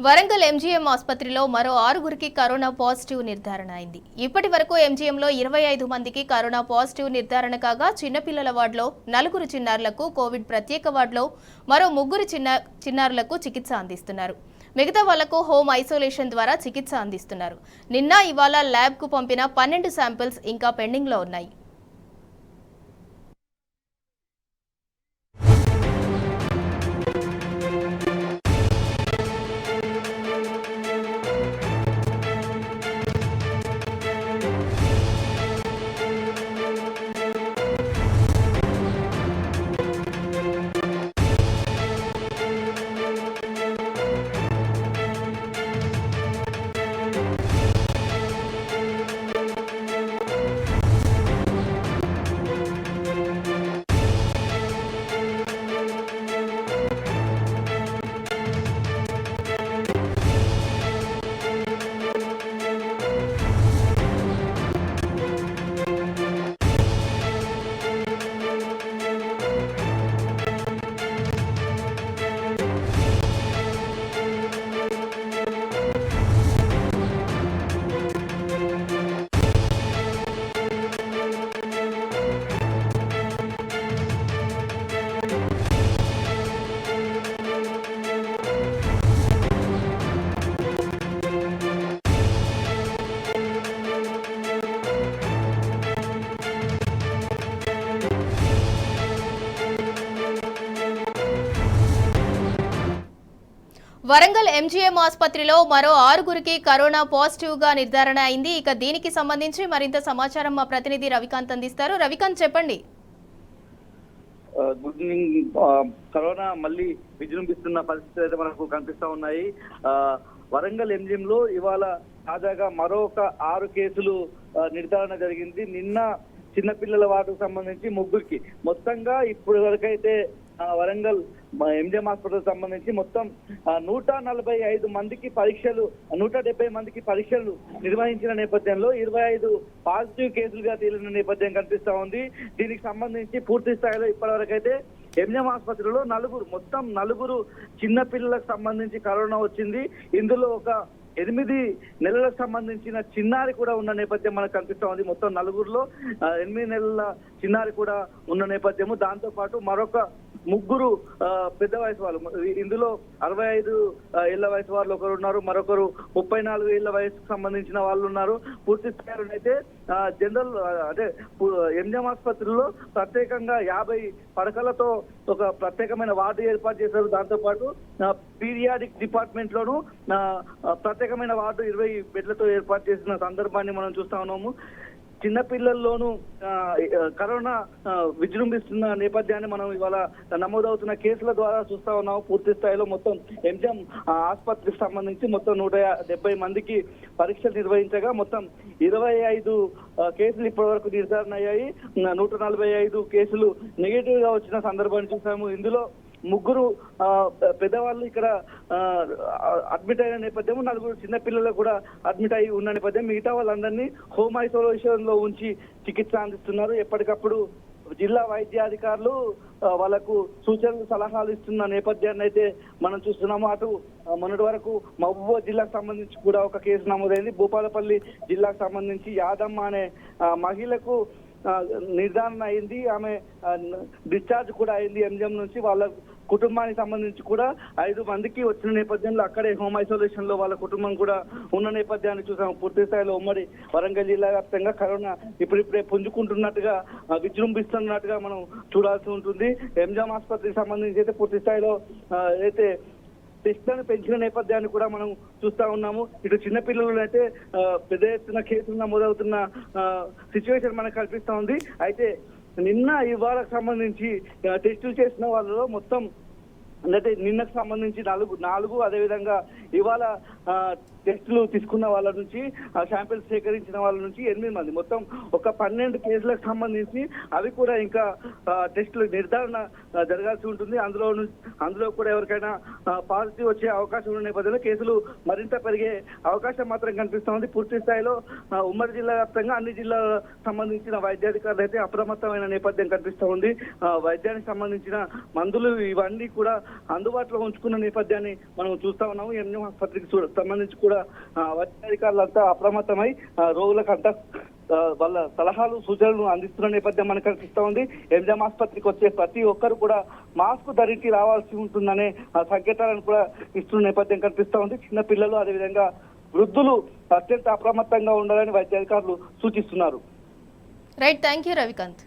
Warangal MGM ఆసుపత్రిలో మరో 6గురికి corona positive నిర్ధారణ అయింది. ఇప్పటి వరకు ఎంజీఎంలో 25 మందికి కరోనా పాజిటివ్ నిర్ధారణ కాగా చిన్నపిల్లల వార్డులో 4 చిన్నారులకు కోవిడ్ ప్రత్యేక వార్డులో మరో 3 చిన్నారులకు చికిత్స అందిస్తున్నారు. మిగతా వాళ్లకు హోమ్ ఐసోలేషన్ ద్వారా చికిత్స అందిస్తున్నారు. నిన్న ఇవాళ ల్యాబ్కు పంపిన 12 శాంపిల్స్ ఇంకా పెండింగ్లో ఉన్నాయి. వరంగల్ ఎంజీఎం ఆసుపత్రిలో మరో 6గురికి కరోనా పాజిటివ్ గా నిర్ధారణ అయింది. ఇక దీనికి సంబంధించి మరింత సమాచారం మా ప్రతినిధి రవికాంత్ అందిస్తారు. రవికాంత్, చెప్పండి. Good evening. కరోనా మళ్ళీ విజృంభిస్తున్న పరిస్థితులు అయితే మనకు కనిపిస్తా ఉన్నాయి. వరంగల్ ఎంజీఎం లో ఇవాళ తాజాగా మరొక 6 కేసులు నిర్ధారణ జరిగింది. నిన్న చిన్నపిల్లల వార్డుకు సంబంధించి 3కి, మొత్తంగా ఇప్పటి వరకైతే వరంగల్ ఎంజీఎం హాస్పిటల్ సంబంధించి మొత్తం 145 మందికి పరీక్షలు, 170 మందికి పరీక్షలు నిర్వహించిన నేపథ్యంలో 25 పాజిటివ్ కేసులుగా తేలిన నేపథ్యం కనిపిస్తా ఉంది. దీనికి సంబంధించి పూర్తి స్థాయిలో ఇప్పటివరకైతే ఎంజీఎం ఆసుపత్రిలో మొత్తం నలుగురు చిన్న పిల్లలకు సంబంధించి కరోనా వచ్చింది. ఇందులో ఒక 8 నెలలకు సంబంధించిన చిన్నారి కూడా ఉన్న నేపథ్యం మనకు కనిపిస్తా ఉంది. మొత్తం 4గురిలో 8 నెలల చిన్నారి కూడా ఉన్న నేపథ్యము. దాంతో పాటు మరొక 3 పెద్ద వయసు వాళ్ళు, ఇందులో 65 ఏళ్ల వయసు వాళ్ళు ఒకరు ఉన్నారు, మరొకరు 34 ఏళ్ల వయసుకు సంబంధించిన వాళ్ళు ఉన్నారు. పూర్తి స్థాయిలో అయితే జనరల్ అదే ఎంజీఎం ఆసుపత్రిలో ప్రత్యేకంగా 50 పడకలతో ఒక ప్రత్యేకమైన వార్డు ఏర్పాటు చేశారు. దాంతో పాటు పీరియాడిక్ డిపార్ట్మెంట్ లోను ప్రత్యేకమైన వార్డు 20 బెడ్లతో ఏర్పాటు చేసిన సందర్భాన్ని మనం చూస్తా ఉన్నాము. చిన్నపిల్లల్లోనూ కరోనా విజృంభిస్తున్న నేపథ్యాన్ని మనం ఇవాళ నమోదవుతున్న కేసుల ద్వారా చూస్తా ఉన్నాము. పూర్తి స్థాయిలో మొత్తం ఎంజీఎం ఆసుపత్రికి సంబంధించి మొత్తం 170 మందికి పరీక్షలు నిర్వహించగా మొత్తం 25 కేసులు ఇప్పటి వరకు నిర్ధారణ అయ్యాయి. 145 కేసులు నెగిటివ్ గా వచ్చిన సందర్భాన్ని చూసాము. ఇందులో 3 పెద్దవాళ్ళు ఇక్కడ అడ్మిట్ అయిన నేపథ్యం, 4 చిన్నపిల్లలు కూడా అడ్మిట్ అయి ఉన్న నేపథ్యం. మిగతా వాళ్ళందరినీ హోమ్ ఐసోలేషన్ లో ఉంచి చికిత్స అందిస్తున్నారు. ఎప్పటికప్పుడు జిల్లా వైద్యాధికారులు వాళ్ళకు సూచనలు, సలహాలు ఇస్తున్న నేపథ్యాన్ని అయితే మనం చూస్తున్నాము. అటు మొన్నటి వరకు మహబూబాబాద్ జిల్లాకు సంబంధించి కూడా ఒక కేసు నమోదైంది. భూపాలపల్లి జిల్లాకు సంబంధించి యాదమ్మ అనే మహిళకు నిర్ధారణ అయింది. ఆమె డిశ్చార్జ్ కూడా అయింది ఎంజీఎం నుంచి. వాళ్ళ కుటుంబానికి సంబంధించి కూడా 5 మందికి వచ్చిన నేపథ్యంలో అక్కడే హోమ్ ఐసోలేషన్ లో వాళ్ళ కుటుంబం కూడా ఉన్న నేపథ్యాన్ని చూసాము. పూర్తి స్థాయిలో ఉమ్మడి వరంగల్ జిల్లా వ్యాప్తంగా కరోనా ఇప్పుడిప్పుడే పుంజుకుంటున్నట్టుగా, విజృంభిస్తున్నట్టుగా మనం చూడాల్సి ఉంటుంది. ఎంజీఎం ఆసుపత్రికి సంబంధించి అయితే పూర్తి స్థాయిలో అయితే టెస్ట్లను పెంచిన నేపథ్యాన్ని కూడా మనం చూస్తా ఉన్నాము. ఇటు చిన్నపిల్లలు అయితే పెద్ద ఎత్తున కేసులు నమోదవుతున్న సిచ్యువేషన్ మనకు కల్పిస్తా ఉంది. అయితే నిన్న ఇవాళకు సంబంధించి టెస్టులు చేసిన వాళ్ళలో మొత్తం అంటే నిన్నకు సంబంధించి 4, అదేవిధంగా ఇవాళ టెస్టులు తీసుకున్న వాళ్ళ నుంచి, శాంపిల్స్ సేకరించిన వాళ్ళ నుంచి 8 మంది, మొత్తం ఒక 12 కేసులకు సంబంధించి అవి కూడా ఇంకా టెస్టులు నిర్ధారణ జరగాల్సి ఉంటుంది. అందులో కూడా ఎవరికైనా పాజిటివ్ వచ్చే అవకాశం ఉన్న నేపథ్యంలో కేసులు మరింత పెరిగే అవకాశం మాత్రం కనిపిస్తోంది. పూర్తి స్థాయిలో ఉమ్మడి జిల్లా వ్యాప్తంగా అన్ని జిల్లాలకు సంబంధించిన వైద్యాధికారులు అయితే అప్రమత్తమైన నేపథ్యం కనిపిస్తూ ఉంది. వైద్యానికి సంబంధించిన మందులు ఇవన్నీ కూడా అందుబాటులో ఉంచుకున్న నేపథ్యాన్ని మనం చూస్తా ఉన్నాము. ఎంజిఎం ఆసుపత్రికి సంబంధించి కూడా వైద్య అధికారులంతా అప్రమత్తమై రోగులకంతా వాళ్ళ సలహాలు సూచనలు అందిస్తున్న నేపథ్యం మనకు కనిపిస్తూ ఉంది. ఎంజిఎం ఆసుపత్రికి వచ్చే ప్రతి ఒక్కరు కూడా మాస్క్ ధరించి రావాల్సి ఉంటుందనే సంకేతాలను కూడా ఇస్తున్న నేపథ్యం కనిపిస్తూ ఉంది. చిన్న పిల్లలు అదేవిధంగా వృద్ధులు అత్యంత అప్రమత్తంగా ఉండాలని వైద్య అధికారులు సూచిస్తున్నారు. Right, thank you Ravikanth.